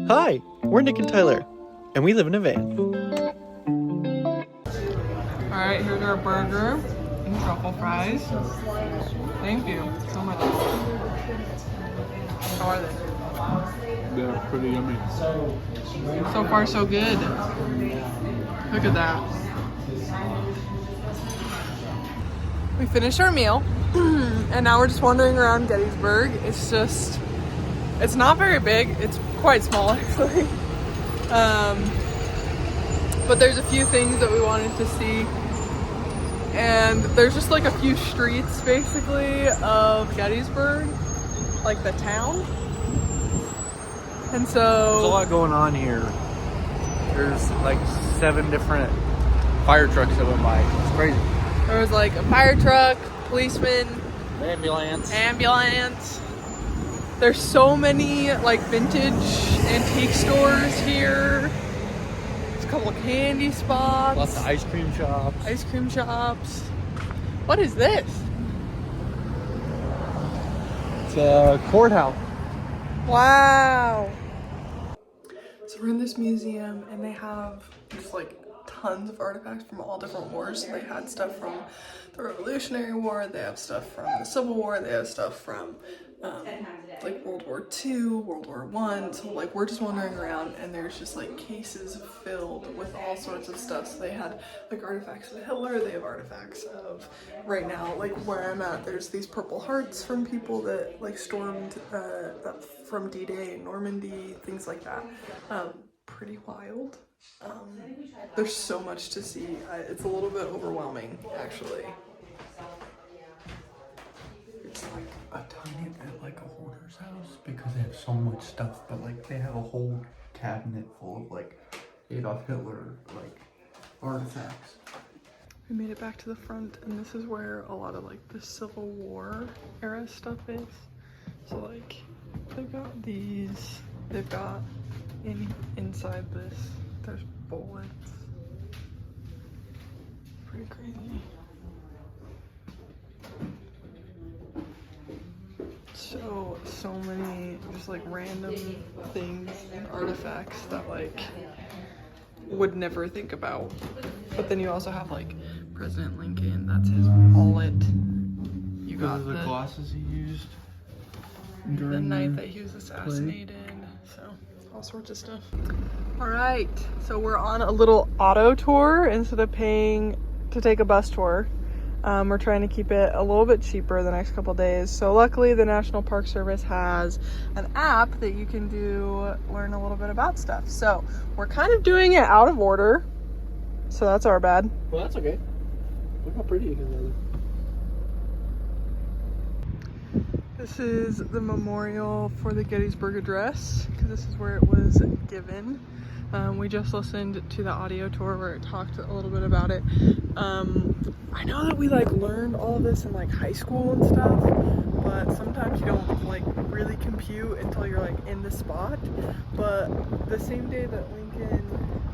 Hi, we're Nick and Tyler, and we live in a van. Alright, here's our burger and truffle fries. Thank you so much. How are they? They're pretty yummy. So far, so good. Look at that. We finished our meal, and now we're just wandering around Gettysburg. It's not very big. It's quite small, actually. But there's a few things that we wanted to see. And there's just like a few streets, basically, of Gettysburg, like the town. And so There's a lot going on here. There's like 7 different fire trucks that went by. It's crazy. there was like a fire truck, policeman, ambulance. There's so many like vintage antique stores here. There's a couple of candy spots. Lots of ice cream shops. Ice cream shops. What is this? It's a courthouse. Wow. So we're in this museum and they have just like tons of artifacts from all different wars. So they had stuff from the Revolutionary War, they have stuff from the Civil War, they have stuff from like World War II, World War I. So like we're just wandering around and there's just like cases filled with all sorts of stuff. So they had like artifacts of Hitler, they have artifacts of, right now, like where I'm at, there's these Purple Hearts from people that like stormed from D-Day in Normandy, things like that. Pretty wild. There's so much to see. It's a little bit overwhelming, actually. It's like a tiny bit like a hoarder's house because they have so much stuff, but like they have a whole cabinet full of like Adolf Hitler like artifacts. We made it back to the front, and this is where a lot of like the Civil War era stuff is. So like they've got these, they've got inside this, there's bullets. Pretty crazy. So many just like random things and artifacts that like would never think about. But then you also have like President Lincoln, that's his wallet. You got the glasses he used the night that he was assassinated. So all sorts of stuff. All right, so we're on a little auto tour instead of paying to take a bus tour. We're trying to keep it a little bit cheaper the next couple days. So luckily the National Park Service has an app that you can learn a little bit about stuff. So we're kind of doing it out of order. So that's our bad. Well, that's okay. Look how pretty it is. This is the memorial for the Gettysburg Address, because this is where it was given. We just listened to the audio tour where it talked a little bit about it. I know that we like learned all of this in like high school and stuff, but sometimes you don't like really compute until you're like in the spot. But the same day that Lincoln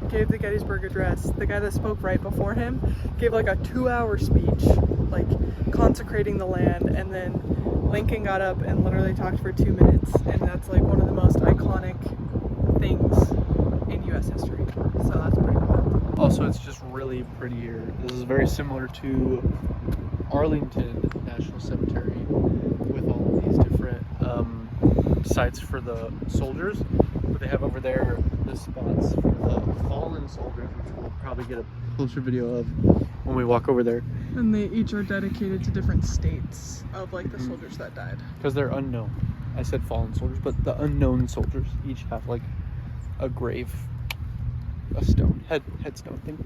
gave the Gettysburg Address, the guy that spoke right before him gave like a 2-hour speech, like consecrating the land, and then Lincoln got up and literally talked for 2 minutes, and that's like one of the most iconic things in US history. So that's pretty cool. Also, it's just really pretty here. This is very similar to Arlington National Cemetery with all of these different sites for the soldiers. But they have over there the spots for the fallen soldiers, which we'll probably get a closer video of when we walk over there. And they each are dedicated to different states of like the soldiers that died. Because they're unknown. I said fallen soldiers, but the unknown soldiers each have like a grave, a stone, headstone thing.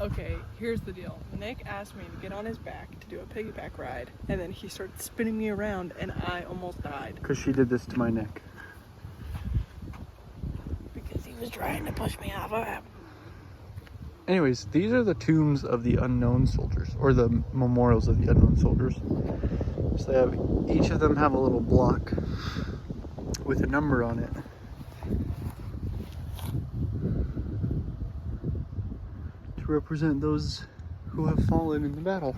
Okay, here's the deal. Nick asked me to get on his back to do a piggyback ride, and then he started spinning me around, and I almost died. Because she did this to my neck. Because he was trying to push me off of him. Anyways, these are the tombs of the unknown soldiers, or the memorials of the unknown soldiers. So they have, each of them have a little block with a number on it. To represent those who have fallen in the battle.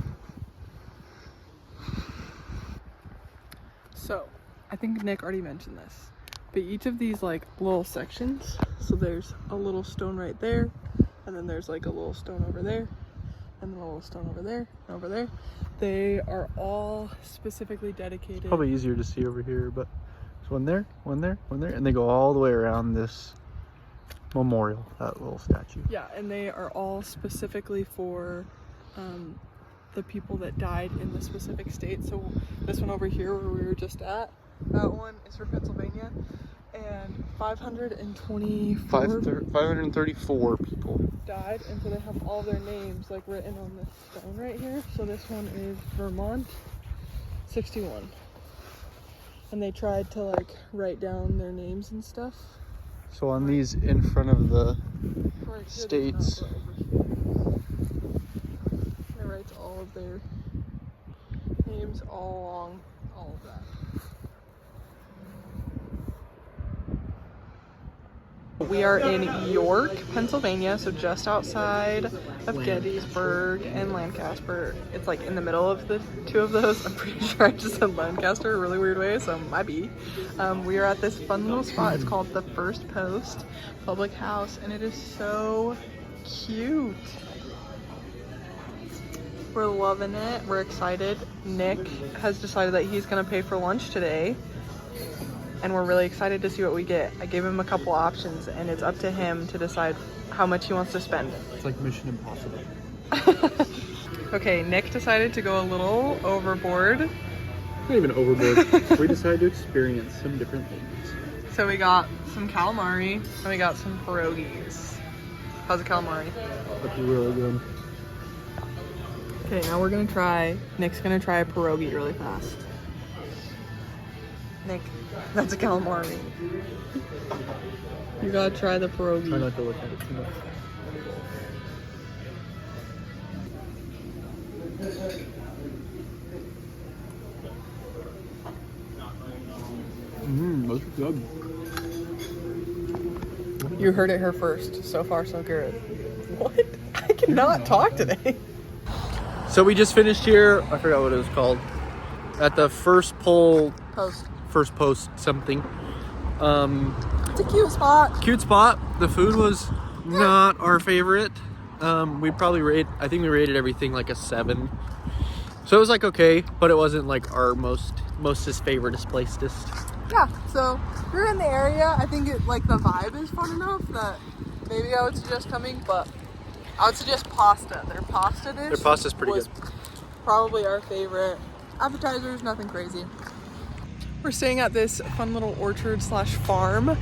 So, I think Nick already mentioned this, But each of these like little sections, so there's a little stone right there, and then there's like a little stone over there, and then a little stone over there, and over there. They are all specifically dedicated. Probably easier to see over here, but there's one there, one there, one there, and they go all the way around this memorial, that little statue. Yeah, and they are all specifically for the people that died in the specific state. So this one over here where we were just at, that one is for Pennsylvania, and 534 people died, and so they have all their names like written on this stone right here. So this one is Vermont 61, and they tried to like write down their names and stuff. So on these in front of the Right here, states, it writes all of their names all along all of that. We are in York, Pennsylvania, so just outside of Gettysburg and Lancaster. It's like in the middle of the two of those. I'm pretty sure I just said Lancaster a really weird way, so might be. We are at this fun little spot. It's called the First Post Public House, and it is so cute. We're loving it. We're excited. Nick has decided that he's gonna pay for lunch today, and we're really excited to see what we get. I gave him a couple options, and it's up to him to decide how much he wants to spend. it's like Mission Impossible. Okay, Nick decided to go a little overboard. Not even overboard. We decided to experience some different things. So we got some calamari, and we got some pierogies. How's the calamari? That's really good. Okay, now Nick's gonna try a pierogi really fast. Nick, that's a calamari. You gotta try the pierogi. Try not to look at it too much. Those are good. You heard it here first. So far, so good. What? I cannot talk today. So we just finished here. I forgot what it was called. At the first post something. It's a cute spot. Cute spot. The food was not our favorite. I think we rated everything like a 7. So it was like okay, but it wasn't like our mostest favoriteest placedest. Yeah, so if you're in the area, I think the vibe is fun enough that maybe I would suggest coming, but I would suggest pasta. Their pasta dish. Their pasta's pretty was good. Probably our favorite. Appetizers, nothing crazy. We're staying at this fun little orchard/farm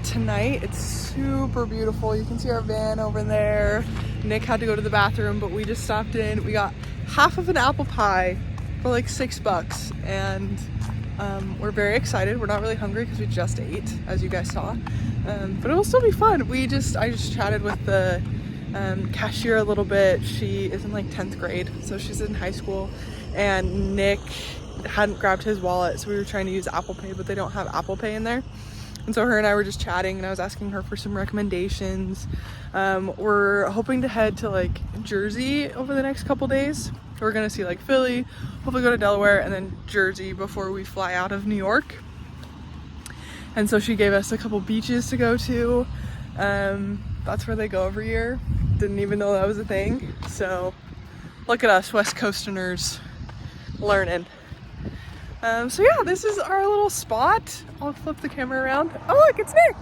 tonight. It's super beautiful. You can see our van over there. Nick had to go to the bathroom, but we just stopped in. We got half of an apple pie for like $6, and we're very excited. We're not really hungry because we just ate, as you guys saw, but it'll still be fun. I just chatted with the cashier a little bit. She is in like 10th grade, so she's in high school, and Nick hadn't grabbed his wallet, so we were trying to use Apple Pay, but they don't have Apple Pay in there. And so her and I were just chatting, and I was asking her for some recommendations. We're hoping to head to like Jersey over the next couple days. We're gonna see like Philly, hopefully go to Delaware, and then Jersey before we fly out of New York. And so she gave us a couple beaches to go to. That's where they go every year. Didn't even know that was a thing. So look at us, West Coasterners, learning. So yeah, this is our little spot. I'll flip the camera around. Oh look, it's Nick!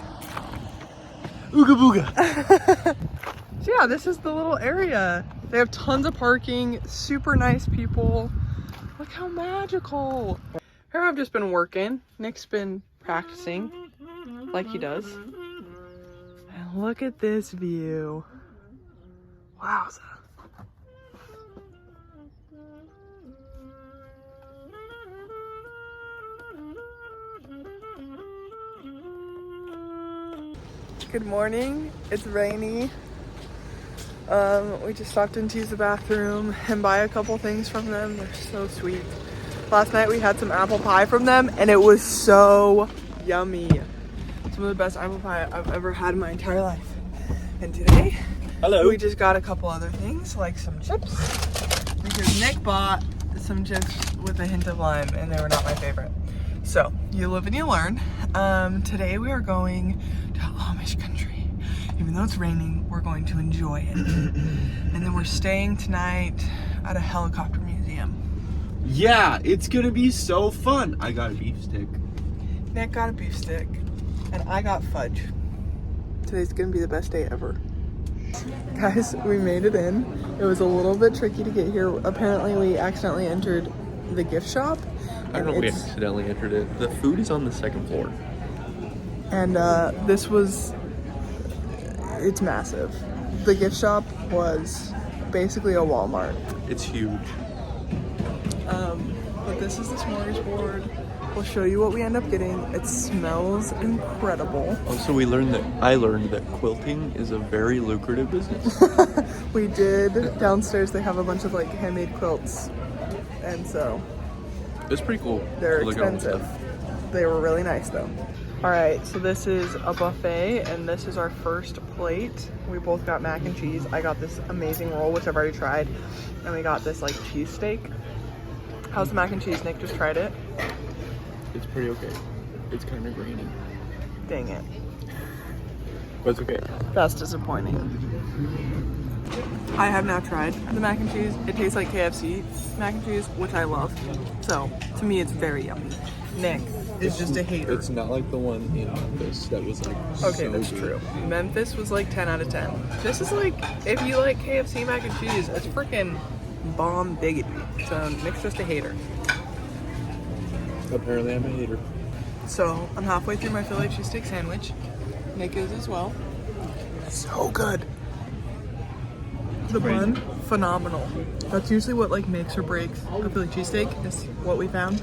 Ooga booga! So yeah, this is the little area. They have tons of parking, super nice people. Look how magical. Here I've just been working. Nick's been practicing like he does. And look at this view. Wowza. Good morning. It's rainy. We just stopped in to use the bathroom and buy a couple things from them. They're so sweet. Last night we had some apple pie from them, and it was so yummy. Some of the best apple pie I've ever had in my entire life. And today, we just got a couple other things, like some chips, because Nick bought some chips with a hint of lime, and they were not my favorite. So, you live and you learn. Today we are going to Amish country. Even though it's raining, we're going to enjoy it. And then we're staying tonight at a helicopter museum. Yeah, it's gonna be so fun. I got a beef stick. Nick got a beef stick, and I got fudge. Today's gonna be the best day ever. Guys, we made it in. It was a little bit tricky to get here. Apparently we accidentally entered the gift shop. I don't know if we accidentally entered it. The food is on the second floor. And it's massive. The gift shop was basically a Walmart. It's huge. But this is the smorgasbord. We'll show you what we end up getting. It smells incredible. Also, I learned that quilting is a very lucrative business. We did. Downstairs they have a bunch of like handmade quilts. And so It's pretty cool. they're to look at all the expensive. stuff. They were really nice though. All right, so this is a buffet and this is our first plate. We both got mac and cheese. I got this amazing roll, which I've already tried. And we got this like cheesesteak. How's the mac and cheese? Nick just tried it. It's pretty okay. It's kind of grainy, Dang it. but it's okay. That's disappointing. I have now tried the mac and cheese. It tastes like KFC mac and cheese, which I love. So, to me, it's very yummy. Nick is just a hater. It's not like the one in Memphis that was like Okay, so that's good. true. Memphis was like 10 out of 10. This is like, if you like KFC mac and cheese, it's freaking bomb diggity. So, Nick's just a hater. Apparently, I'm a hater. So, I'm halfway through my Philly cheesesteak sandwich. Nick is as well. So good. The bun, phenomenal. That's usually what like makes or breaks a Philly cheesesteak, is what we found.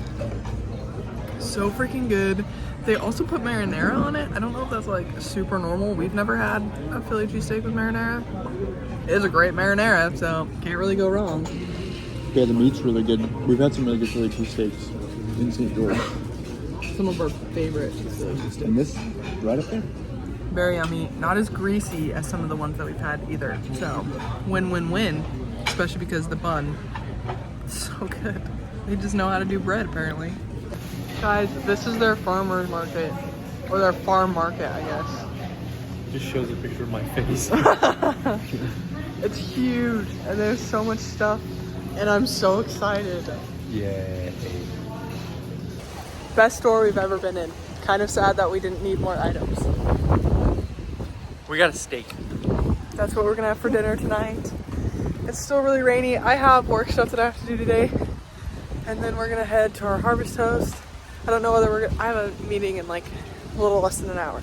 So freaking good. They also put marinara on it. I don't know if that's like super normal. We've never had a Philly cheesesteak with marinara. It is a great marinara, so can't really go wrong. Yeah, the meat's really good. We've had some really good Philly cheesesteaks in St. George. Some of our favorite Philly cheesesteaks. And this, right up there. Very yummy. Not as greasy as some of the ones that we've had either. So win-win-win, especially because the bun is so good. They just know how to do bread apparently. Guys, this is their farmer's market, or their farm market, I guess. Just shows a picture of my face. It's huge and there's so much stuff and I'm so excited. Yeah. Best store we've ever been in. Kind of sad that we didn't need more items. We got a steak. That's what we're gonna have for dinner tonight. It's still really rainy. I have work stuff that I have to do today. And then we're gonna head to our harvest toast. I don't know whether I have a meeting in like a little less than an hour.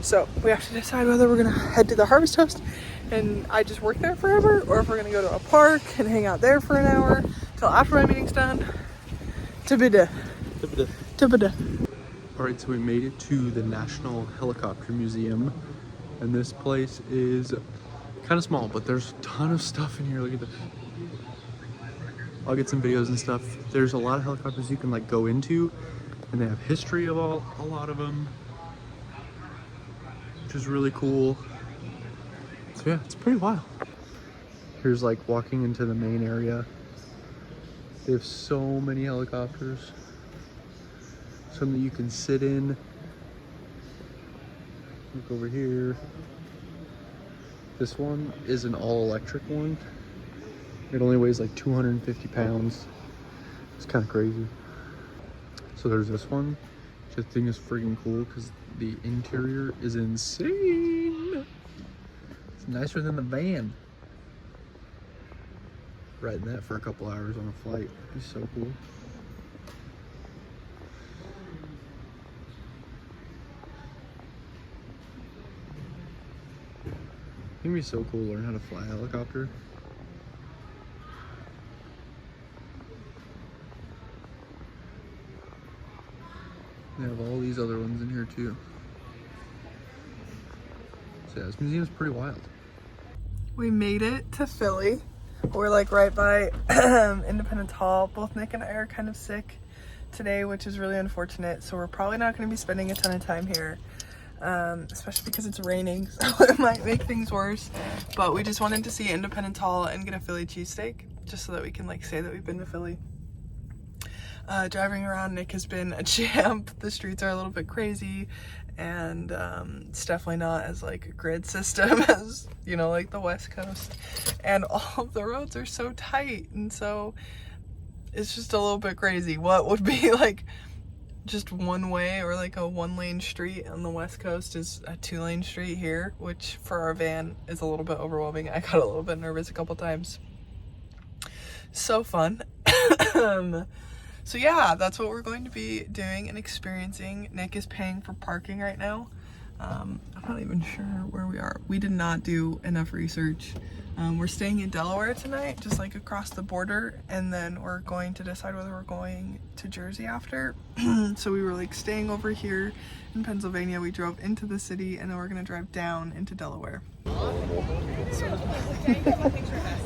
So we have to decide whether we're gonna head to the harvest toast and I just work there forever, or if we're gonna go to a park and hang out there for an hour till after my meeting's done. Tabida. Alright, so we made it to the National Helicopter Museum. And this place is kind of small, but there's a ton of stuff in here. Look at this. I'll get some videos and stuff. There's a lot of helicopters you can like go into, and they have history of a lot of them, which is really cool. So yeah, it's pretty wild. Here's like walking into the main area. They have so many helicopters. Some that you can sit in. Look over here. This one is an all-electric one. It only weighs like 250 pounds. It's kind of crazy. So there's this one. Which I think is freaking cool because the interior is insane. It's nicer than the van. Riding that for a couple hours on a flight would be so cool. It'd be so cool to learn how to fly a helicopter. They have all these other ones in here too. So yeah, this museum's pretty wild. We made it to Philly. We're like right by Independence Hall. Both Nick and I are kind of sick today, which is really unfortunate. So we're probably not going to be spending a ton of time here. Especially because it's raining, so it might make things worse. But we just wanted to see Independence Hall and get a Philly cheesesteak, just so that we can like say that we've been to Philly. Driving around, Nick has been a champ. The streets are a little bit crazy, and it's definitely not as like a grid system as, you know, like the West Coast. And all of the roads are so tight, and so it's just a little bit crazy. What would be like just one way or like a 1-lane street on the West Coast is a 2-lane street here, which for our van is a little bit overwhelming. I got a little bit nervous a couple times. So fun. So yeah, that's what we're going to be doing and experiencing. Nick is paying for parking right now. I'm not even sure where we are. We did not do enough research. We're staying in Delaware tonight, just like across the border, and then we're going to decide whether we're going to Jersey after. So we were like staying over here in Pennsylvania. We drove into the city, and then we're gonna drive down into Delaware.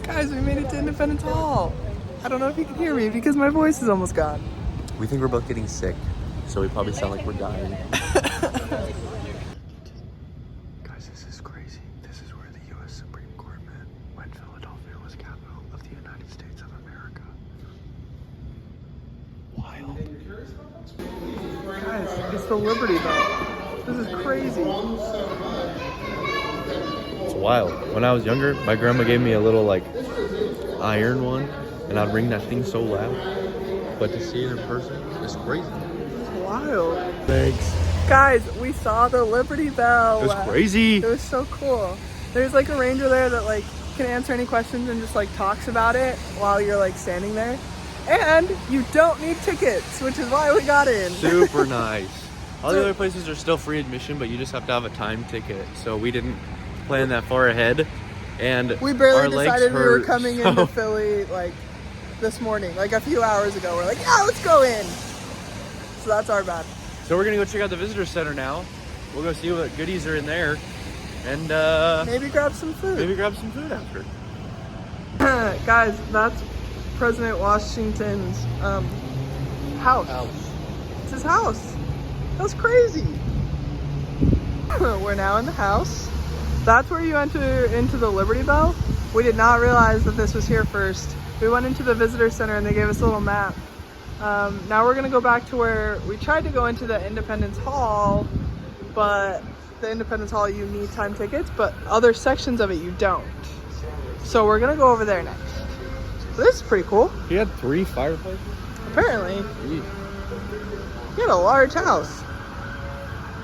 Guys, we made it to Independence Hall. I don't know if you can hear me because my voice is almost gone. We think we're both getting sick, so we probably sound like we're dying. Guys, this is crazy. This is where the U.S. Supreme Court met when Philadelphia was capital of the United States of America. Wild. Guys, it's the Liberty Bell. This is crazy. It's wild. When I was younger, my grandma gave me a little like iron one, and I'd ring that thing so loud. But to see it in person, it's crazy. It's wild. Thanks. Guys, we saw the Liberty Bell. It was crazy. It was so cool. There's like a ranger there that like can answer any questions and just like talks about it while you're like standing there. And you don't need tickets, which is why we got in. Super nice. All the other places are still free admission, but you just have to have a time ticket. So we didn't plan that far ahead. And we barely our legs decided we were hurt, coming so- into Philly like this morning, like a few hours ago. We're like, yeah, let's go in. So that's our bad. So we're gonna go check out the visitor center now. We'll go see what goodies are in there, and Maybe grab some food. maybe grab some food after. Guys, that's President Washington's house. It's his house. That's crazy. We're now in the house. That's where you enter into the Liberty Bell. We did not realize that this was here first. We went into the visitor center and they gave us a little map. Now we're gonna go back to where we tried to go into the Independence Hall, but the Independence Hall you need time tickets, but other sections of it you don't. So we're gonna go over there next. So this is pretty cool. He had 3 fireplaces. Apparently, he had a large house.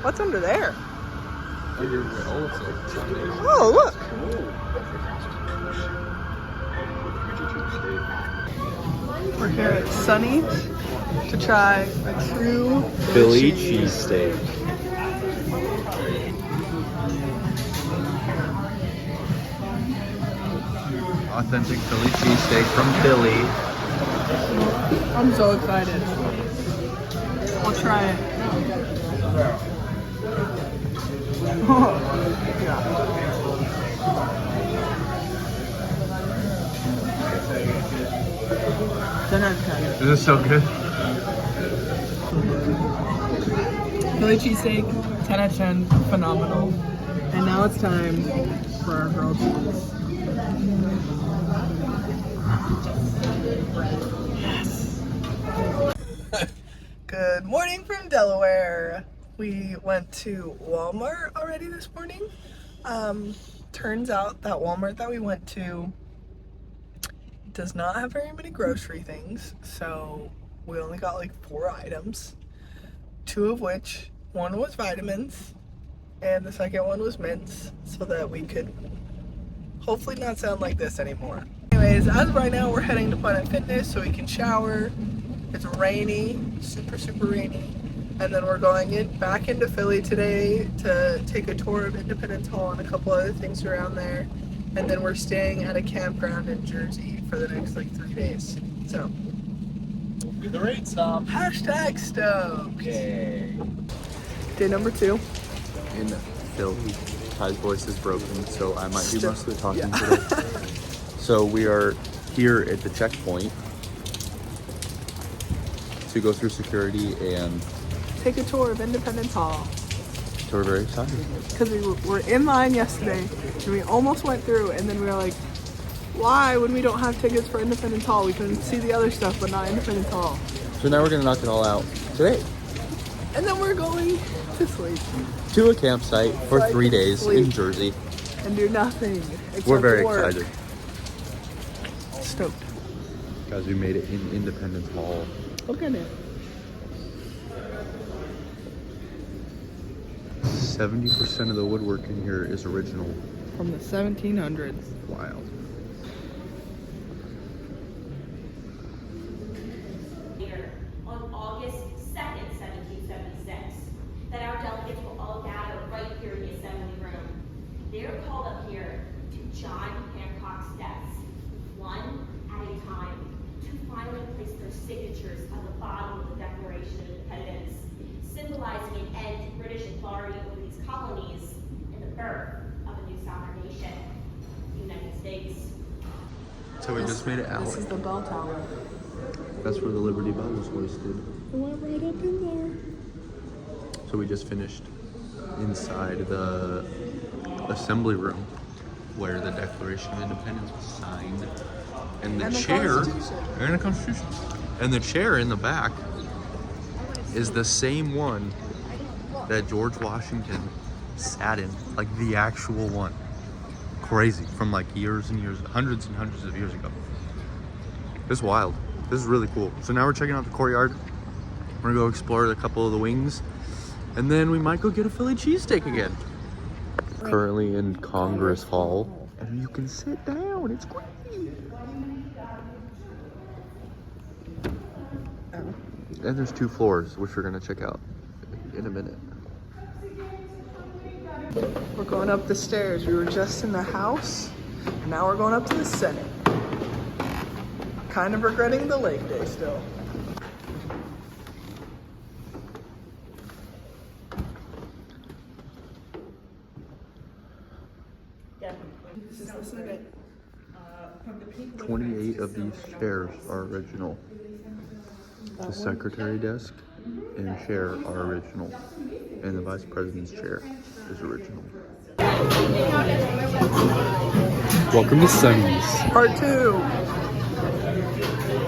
What's under there? Oh, look. We're here at Sunny's to try a true Philly cheesesteak. Authentic Philly cheesesteak from Philly. I'm so excited. We'll try it. This is so good. Philly cheesesteak, 10 out of 10, phenomenal. And now it's time for our grilled cheese. Yes. Good morning from Delaware. We went to Walmart already this morning. Turns out that Walmart that we went to does not have very many grocery things, so we only got like 4 items, 2 of which, one was vitamins and the second one was mints, so that we could hopefully not sound like this anymore. Anyways, as of right now, we're heading to Planet Fitness so we can shower. It's rainy, super rainy, and then we're going back into Philly today to take a tour of Independence Hall and a couple other things around there. And then we're staying at a campground in Jersey for the next like 3 days. So, Do the rain stop. hashtag stoked. Yay. Day number 2. In Philly, Ty's voice is broken, so I might do most of the talking Yeah. today. So we are here at the checkpoint to go through security, and Take a tour of Independence Hall. so we're very excited. Because we were in line yesterday and we almost went through, and then we were like, why when we don't have tickets for Independence Hall? We can see the other stuff but not Independence Hall. So So now we're gonna knock it all out today. And then we're going to sleep. To a campsite for So I 3 can days sleep. in Jersey. And do nothing except We're very work. excited. Stoked. Guys, we made it in Independence Hall. Look at it. 70% of the woodwork in here is original. From the 1700s. Wild. On August 2nd, 1776, that our delegates will all gather right here in the assembly room. They're called up here to John Hancock's desk, one at a time, to finally place their signatures on the bottom of the Declaration of Independence, symbolizing an end to British authority over these colonies and the birth of a new sovereign nation, the United States. So we just made it out. This is the bell tower. That's where the Liberty Bell was hoisted. It went right up in there. So we just finished inside the assembly room where the Declaration of Independence was signed. And the chair and the Constitution. And the chair in the back is the same one that George Washington sat in, like the actual one. Crazy, from like years and years, hundreds and hundreds of years ago. It's wild. This is really cool. So now we're checking out the courtyard. We're gonna go explore a couple of the wings, and then we might go get a Philly cheesesteak again. Currently in Congress Hall, and you can sit down. It's great. And there's 2 floors, which we're gonna check out in a minute. We're going up the stairs. We were just in the House, and now we're going up to the Senate. Kind of regretting the Lake Day still. This is the Senate. 28 of these chairs are original. The secretary desk and chair are original, and the vice president's chair is original. Welcome to Sunny's. Part 2.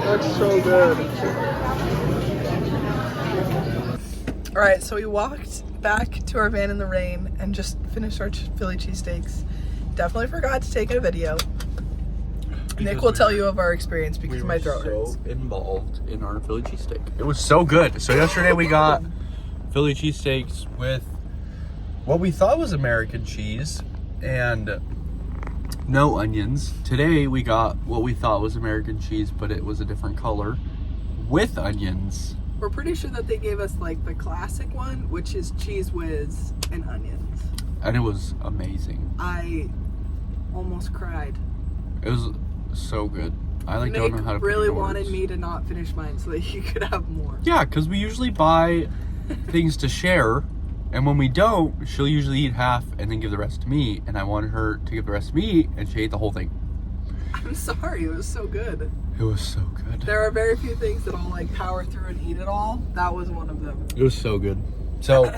That's so good. All right, so we walked back to our van in the rain and just finished our Philly cheesesteaks. Definitely forgot to take a video. Nick will tell you of our experience because my throat hurts. Involved in our Philly cheesesteak. It was so good. So yesterday we got Philly cheesesteaks with what we thought was American cheese and no onions. Today we got what we thought was American cheese, but it was a different color with onions. We're pretty sure that they gave us like the classic one, which is cheese whiz and onions. And it was amazing. I almost cried. It was so good. I like don't know how to Nick put really it in wanted words. me to not finish mine so that he could have more. Yeah, because we usually buy things to share, and when we don't, she'll usually eat half and then give the rest to me, and I wanted her to give the rest to me, and she ate the whole thing. I'm sorry, it was so good. It was so good. There are very few things that I'll like power through and eat it all. That was one of them. It was so good. So,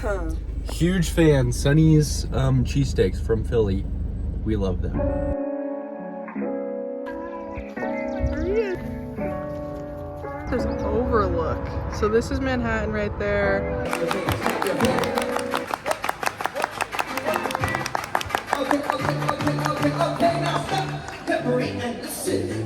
huge fan. Sunny's cheesesteaks from Philly. We love them. There's an overlook. So this is Manhattan right there. Okay, now stop. Peppery and the city.